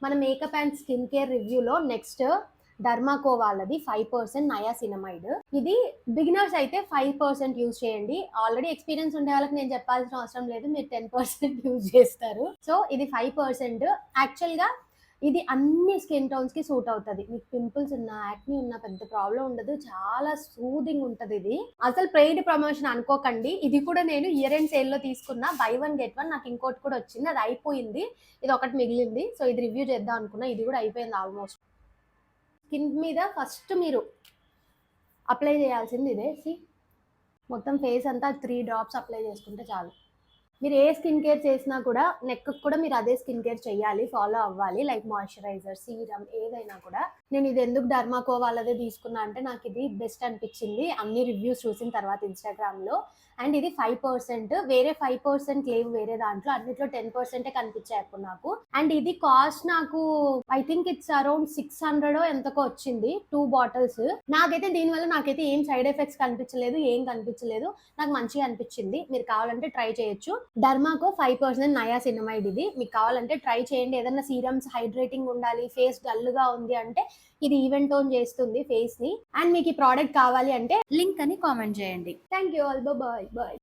మన makeup and skin care రివ్యూలో next డర్మాకో వాళ్ళది 5% నయాసినమైడ్. ఇది బిగినర్స్ అయితే 5% యూజ్ చేయండి. ఆల్రెడీ ఎక్స్పీరియన్స్ ఉండే వాళ్ళకి నేను చెప్పాల్సిన అవసరం లేదు. మీరు 10% యూజ్ చేస్తారు. సో ఇది 5%. యాక్చువల్గా ఇది అన్ని స్కిన్ టోన్స్ కి సూట్ అవుతుంది. మీకు పింపుల్స్ ఉన్నా, యాక్ని ఉన్నా పెద్ద ప్రాబ్లం ఉండదు. చాలా సూదింగ్ ఉంటది ఇది. అసలు పెయిడ్ ప్రమోషన్ అనుకోకండి. ఇది కూడా నేను ఇయర్ ఎండ్ సేల్ లో తీసుకున్నా. By 1 get 1. నాకు ఇంకోటి కూడా వచ్చింది, అది అయిపోయింది. ఇది ఒకటి మిగిలింది. సో ఇది రివ్యూ చేద్దాం అనుకున్నా. ఇది కూడా అయిపోయింది ఆల్మోస్ట్. స్కిన్ మీద ఫస్ట్ మీరు అప్లై చేయాల్సింది ఇదే. మొత్తం ఫేస్ అంతా 3 డ్రాప్స్ అప్లై చేసుకుంటే చాలు. మీరు ఏ స్కిన్ కేర్ చేసినా కూడా నెక్ కూడా మీరు అదే స్కిన్ కేర్ చేయాలి, ఫాలో అవ్వాలి. లైక్ మాయిశ్చరైజర్, సీరమ్ ఏదైనా కూడా. నేను ఇది ఎందుకు డర్మాకో వాళ్ళదే తీసుకున్నా అంటే నాకు ఇది బెస్ట్ అనిపించింది అన్ని రివ్యూస్ చూసిన తర్వాత ఇన్స్టాగ్రామ్లో. అండ్ ఇది 5%. వేరే 5% లేవు వేరే దాంట్లో, అన్నిట్లో 10% కనిపించాయి అప్పుడు నాకు. అండ్ ఇది కాస్ట్ నాకు ఐ థింక్ ఇట్స్ అరౌండ్ 600 ఎంతకో వచ్చింది 2 బాటిల్స్. నాకైతే దీనివల్ల నాకైతే ఏం సైడ్ ఎఫెక్ట్స్ కనిపించలేదు, ఏం కనిపించలేదు. నాకు మంచిగా అనిపించింది. మీరు కావాలంటే ట్రై చేయొచ్చు. Derma Co 5% niacinamide. ఇది మీకు కావాలంటే ట్రై చేయండి. ఏదైనా సీరమ్స్ హైడ్రేటింగ్ ఉండాలి, ఫేస్ డల్ గా ఉంది అంటే ఇది ఈవెన్ టోన్ చేస్తుంది ఫేస్ ని. అండ్ మీకు ఈ ప్రోడక్ట్ కావాలి అంటే లింక్ అని కామెంట్ చేయండి. Thank you all. Bye bye.